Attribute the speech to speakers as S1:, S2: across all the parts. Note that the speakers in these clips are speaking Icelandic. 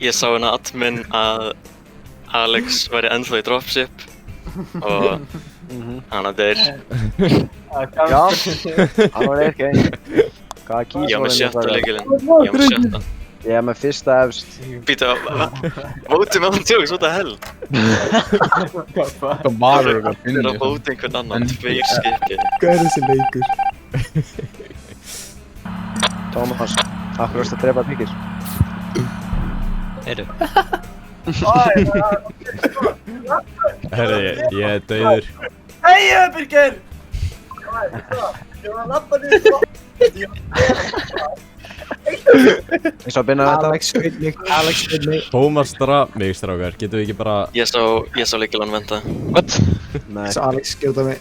S1: ég sá hérna admin að Alex væri ennþá í dropship og hann að deyr.
S2: Já, hann var ekki. Hvaða kýs
S1: Ég var með sjötta leikilinn. Ég var með
S2: fyrsta efst.
S1: Býta, vótum með hann tjóks, what the hell?
S3: Það var eitthvað
S1: Það er að vóta einhvern annan, 2 skipir.
S4: Hvað er þessi leikur?
S2: Tómas, akkur varst að drepa Birgir?
S5: Heyrðu.
S6: Herri, ég er dauður.
S7: Hei, Birgir! Ég var að labba niður svo.
S2: Ég sá að byrja þetta.
S4: Alex skaut mig.
S6: Tómas draf mig, strákar. Getum við ekki bara...
S1: Ég sá leikilann venda.
S5: What?
S2: Nei,
S4: Svo Alex skjóta mig.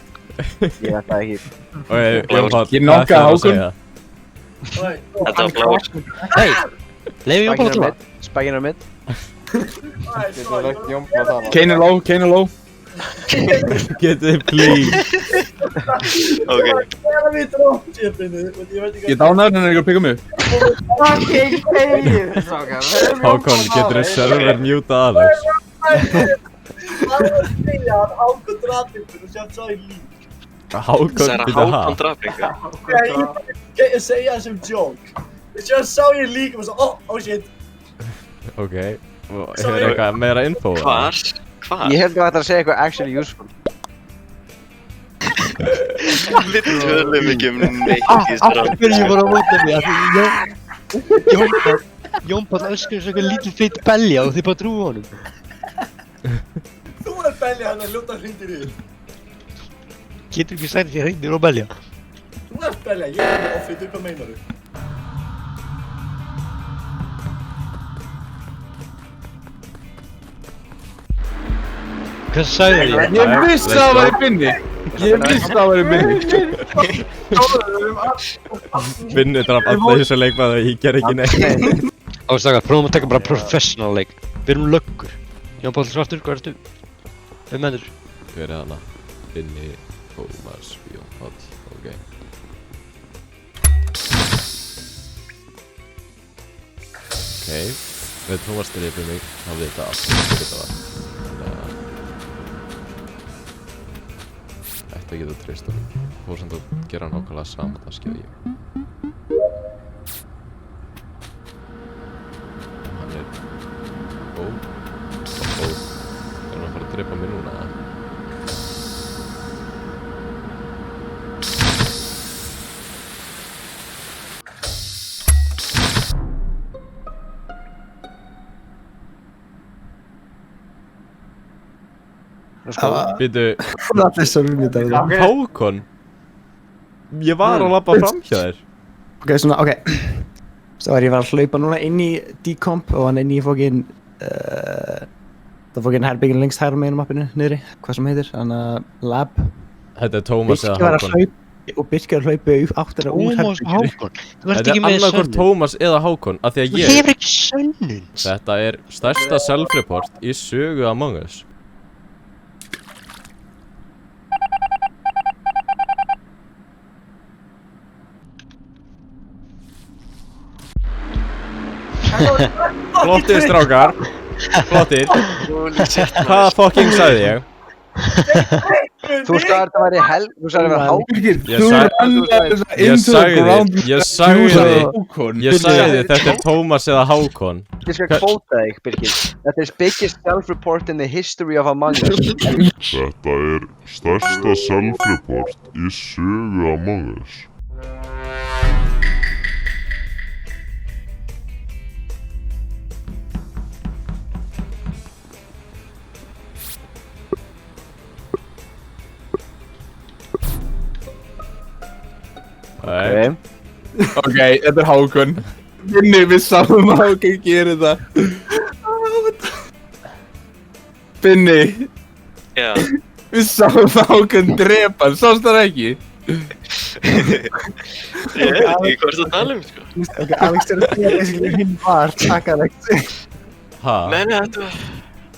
S2: ég veit það ekki.
S6: Ok, Jónpall,
S3: Ég knockaði Hákon.
S1: Þetta var blár.
S5: Hei! Leifum Jónpall að tala.
S2: Spækinn er mitt.
S3: Kane er low.
S6: Getið þið please.
S1: Ok.
S7: Ég er við dropshipinu og ég veit
S3: Ég dánaður hann er ekki að pika mig upp.
S7: Fucking hei!
S6: Hákon, getur þið server mjúta Alex?
S7: Það var að segja að Hákon drafipinu og sér sá ég lík.
S6: Hákon,
S1: Það er að
S6: býta
S1: Hákon drafninga.
S7: Ég segja það sem joke. Sér sá ég lík og svo, oh shit.
S6: Ok, og hefur eitthvað meira info?
S1: Hvar?
S2: Ég held að þetta að segja eitthvað actually useful.
S1: Við tölum ekki neitt í strand.
S5: Ég var að móta mig að Jónpall öskur eins og eitthvað lítil feit belja og þið bara trúi honum.
S7: Þú er belja hann að ljóta hrindir í þér.
S5: Getur ekki sagt því hrindir og belja?
S7: Þú er belja, ég er með offit, hvað meinar þú?
S5: Hvað sagði þér?
S3: Ég vissi að það var í binni.
S6: Vinnu draf alltaf þessu leikmaður og ég ger ekki neitt.
S5: Ástaka, prófum að taka bara professional leik. Við erum löggur. Jónpall svartur, hvað ertu? Hvem mennur?
S6: Hver er hana? Binni, Tómas, Jónpall, ok. Ok, með Tómas drifið mig, hafði þetta allt þetta var. Ætti að geta treyst honum. Fór samt að gera nákvæmlega saman, það skilði ég. Hann er... Ó. Er hann að fara að drepa mig núna? Býtu...
S4: Það er svo mjög dæðið.
S6: Hákon? Ég var að labba fram hjá þér.
S4: Ok, svona, ok. Svo var ég að hlaupa núna inn í decomp og hann inn í fókin... Það fókin herbyggin lengst hægra meginn á mappinu, niðri, hvað sem heitir, þannig að lab.
S6: Þetta er Tómas eða
S4: Birkir var að
S6: Hákon.
S4: hlaupa og Birkir var að hlaupa áttir að úr
S5: Tómas og Hákon. Þú ert
S6: Þetta
S5: ekki
S6: er
S5: með
S6: annarkvort
S5: sönnun.
S6: Tómas eða Hákon, af því að
S5: Ég hefur ekki sönnun.
S6: Þetta er stærsta self-report í sögu Among Us. Flottir strákar. Flottir. Hvað fucking sagði ég?
S2: Þú sagði að þetta væri þú sagði að það væri Hákon.
S6: Ég sagði þetta er Tómas eða Hákon.
S2: Ég skal kvóta þig, Birgir. Þetta er biggest self-report in the history of Among Us.
S8: Þetta er stærsta self-report í sögu Among Us.
S3: Ok, þetta er Hákon. Binni, við sáum að Hákon gerir það. Binni,
S1: Já.
S3: við sáum að Hákon drepa hann, sást það ekki?
S1: Ég veit ekki hvað það tala sko.
S4: Ok, Alex er að segja basically hinn var, takk Alex.
S6: Ha?
S1: Nei,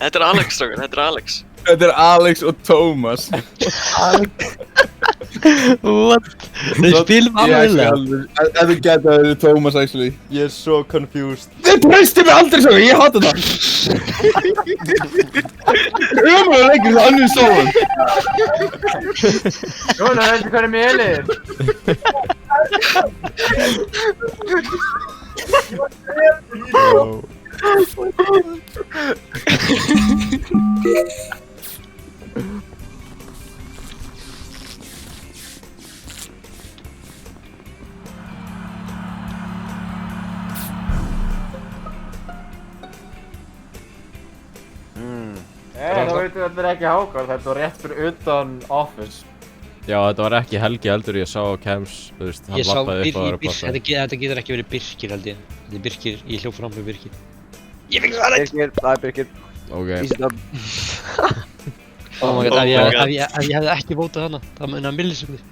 S1: þetta er Alex strákar, þetta er Alex.
S3: Þetta er Alex og Tómas.
S4: Alex
S5: What? Þau spilum alveg vel.
S3: Ef þú geta það eru Thomas actually.
S6: Ég svo confused.
S3: Þið treysti mig aldrei svo, ég hata það. Ömurlegur leikur það annars stóðan.
S2: Jóna, veistu hvað með Elín? Þá veitum við að þetta er ekki Hákon, þetta var rétt fyrir utan office.
S6: Já, þetta var ekki Helgi heldur, ég sá á Kems, þú veist, hann
S5: Ég sá
S6: lappaði upp á aðra passa.
S5: þetta getur ekki verið Birkir held ég. Þetta er Birkir, ég hljóf fram með Birkir. Ég fikk það rætt!
S2: Birkir, það er Birkir.
S6: Ok.
S2: Easy dub.
S5: Oh my god, ef ég hefði ekki vótað hana, það munaði millisekundir.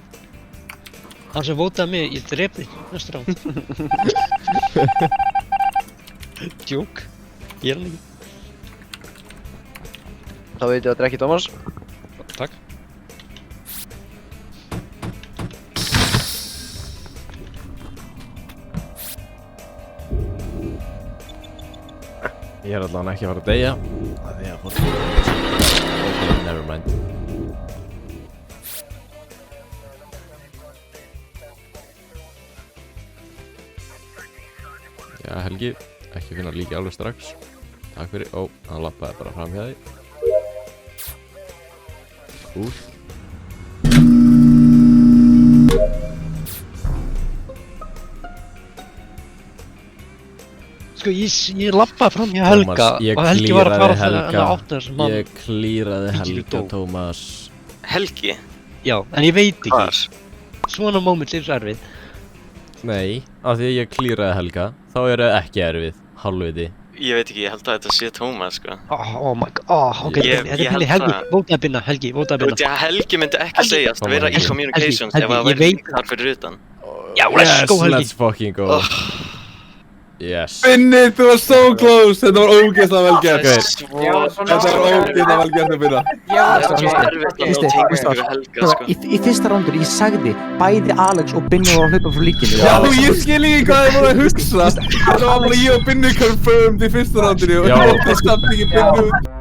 S5: Hann sem vótaði mig, ég drep þig næstu ráð. Djók, ég er hann ekki.
S2: Þá veitum við að þetta er ekki Thomas.
S5: Takk.
S6: Ég er allavega ekki að fara að deyja. Það er að fór. Ok, never mind. Já, Helgi, ekki finna líki alveg strax. Takk fyrir. Ó, hann lappaði bara fram hjá því. Úr.
S5: Sko, ég lappaði fram hjá Helga
S6: Tómas, ég
S5: og Helgi var að fara
S6: klíraði
S5: þannig að átta þessum mann.
S6: Ég klíraði
S5: Helgi
S6: Helga,
S5: dó.
S6: Tómas.
S1: Helgi?
S5: Já, en ég veit ekki.
S1: Hvar?
S5: Svona moment er erfið.
S6: Nei, af því að ég klíraði Helga, þá er það ekki erfið, halvviti.
S1: Ég veit ekki, ég held að þetta sé Tómas, sko.
S5: Oh my god, ok,
S1: Ég
S5: þetta er
S1: held
S5: Helgi,
S1: það.
S5: vótaði binna, Helgi, vótaði
S1: Þú
S5: binna.
S1: veit, Helgi myndi ekki segjast að vera í
S6: Helgi,
S1: communications ef
S5: Helgi,
S1: það
S5: ég
S1: væri
S5: veit
S1: þar fyrir utan.
S5: Já, let's go, Helgi.
S6: Let's fucking go. Yes.
S3: Binni, þú var so close. Þetta var ógeðslega vel gert.
S6: Ok.
S3: Þetta var ógeðslega vel gert að byrja.
S1: Það er svo erfitt að ná tengingu við Helga, sko.
S4: Í fyrsta rándur, ég sagði bæði Alex og Binni voru að hlaupa frá líkinu.
S3: Já, ég skil ekki hvað þið voru að hugsa. Þetta var bara ég og Binni confirmed í fyrsta rándinu og
S6: Já.
S3: ég átti samt ekki Binni út.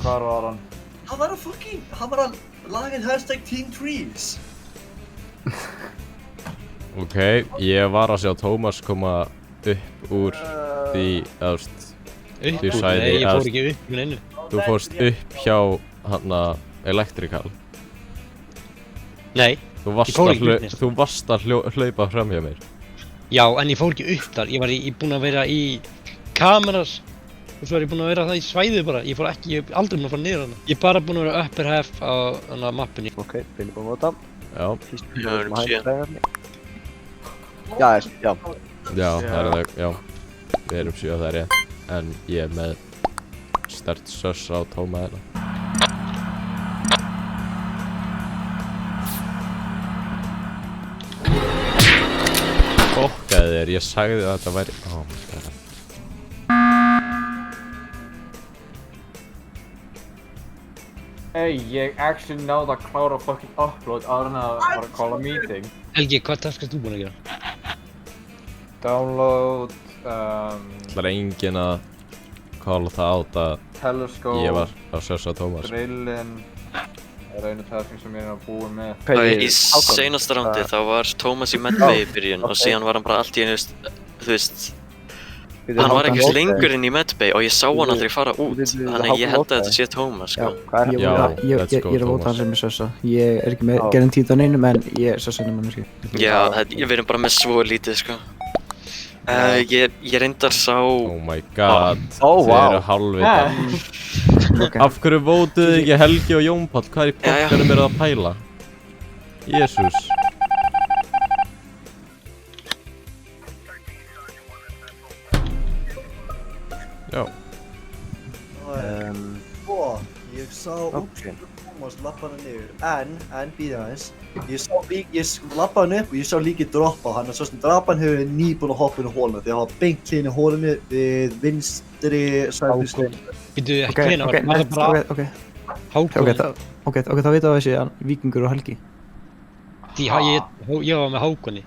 S2: Hvar var hann?
S7: Hann var að laga hashtag Team Trees.
S6: Ok, ég var að sjá Tómas koma upp úr því, eðast,
S5: Upp
S6: Þú
S5: úr,
S6: sagði
S5: nei, ég
S6: að-
S5: fór ekki upp með einu.
S6: þú fórst upp hjá, hana, Electrical.
S5: Nei,
S6: Þú varst
S5: Ég fór
S6: að,
S5: ekki upp neitt.
S6: þú varst að hlaupa fram hjá mér.
S5: já, en ég fór ekki upp þar. Ég var búinn að vera í kameras og svo er ég búinn að vera það í svæðið bara. Ég er aldrei búinn að fara niður hana. Ég er bara búinn að vera upper half á hana mappinni.
S2: Ok, Binni búinn að vota.
S6: Já,
S1: Já, við erum síðan.
S2: Já, já.
S6: já, það er það, já. Við erum 7 það er rétt. En ég er með stert söss á Tóma hérna. Fokkaði þér, ég sagði að þetta væri... Oh my god.
S2: Hey, ég actually náði að klára fucking upload áður en að fara að calla meeting.
S5: Helgi, hvað task erst þú búinn að gera?
S2: Download,
S6: Það er enginn að calla það át að
S2: telescope,
S6: ég var að sössa Tómas.
S2: drillin. Það er einu tasking sem ég er að búa með.
S1: Í seinasta rándi þá var Tómas í medbay í byrjun og síðan var hann bara allt í einu, þú veist, hann var ekkert lengur inn í medbay og ég sá hann aldrei fara út, þannig að ég held að þetta sé Tómas, sko.
S2: Hvað er
S6: Já,
S4: Ég
S6: let's go,
S4: er að vóta
S6: Tómas.
S4: hann sem er sössa. Ég er ekki með garantíð á neinum, en ég er sössa henni manneski.
S1: Já, við erum bara með svo lítið, sko. Ég reyndar sá...
S6: Oh my god,
S2: Ó,
S6: þið
S2: vá.
S6: eru hálfvita. Af hverju vótuðu ekki Helgi og Jón Páll? Hvað er í
S1: Já, já.
S6: bókkanum eru að pæla? Jésús. Já.
S7: Og ég sá Tómas lappa hana niður, en býða aðeins. Ég lappa hann upp og ég sá líkið droppa hann, og svo sem drapan hefur nýbúin að hoppa inn í hóluna, því hann var beint hlýðin í hólunni við vinstri sæðbúrstinn.
S5: Býtu ekki hvena, var það bara Hákon?
S4: Ok, þá veitum við þessi Víkingur og Helgi.
S5: Ég var með Hákonni.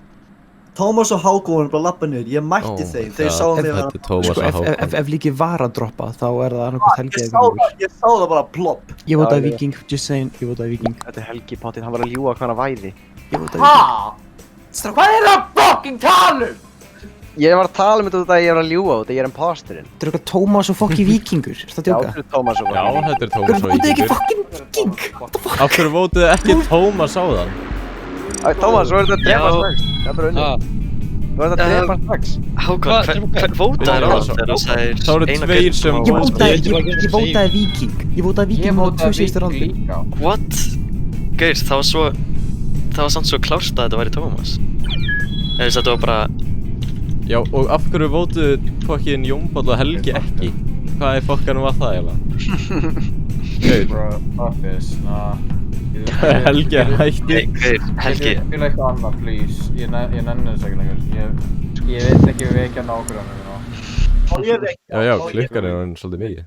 S7: Tómas og Hákon voru bara að lappa niður, ég mætti þeim, þeir sáu mig að...
S6: Þetta er Tómas og Hákon.
S4: Ef líkið var að droppa, þá er það annarkvæmt Helgi eða Víkingur.
S7: Ég sá það bara plopp.
S4: Ég votaði Víking, just saying, ég votaði Víking.
S2: Þetta er Helgi Páttinn, hann var að ljúga hvað hann væði.
S4: Ég votaði Víking.
S2: Hvað er það fucking talum? Ég var að tala um þetta að ég var að ljúga út, ég er imposturinn.
S4: Þetta er eitthvað Tómas og fokki Víkingur, ertu að djóka?
S2: Já, Tómas og
S6: Já, þetta er Tómas og
S4: Votaði ekki
S6: Víkingur.
S4: fokkin Víking? What the fuck?
S6: Af hverju votuðu ekki Tómas á þann?
S2: Tómas, þú verður að drepa strax. Það er bara unnið. Þú verður að drepa strax.
S1: Hákon, hver vótaði á þegar þú sagðir
S6: Það voru tveir sem
S4: Ég votaði Víking. Ég votaði Víking á 2 síðustu randi.
S1: What? Gauðir, það var samt svo klárt að þetta væri Tómas. Eða þess að þetta var bara...
S6: Já, og af hverju votuðu fokkin Jónpáll og Helgi ekki? Hvað í fokkanum var það eiginlega? Gauð. Helgi er hætti.
S1: Helgi.
S9: Ég vil eitthvað annað, please. Ég nenni þess ekki lengur. Ég veit ekki við ekki að nákvæmlega.
S6: Já, klukkan er hann svolítið mikið.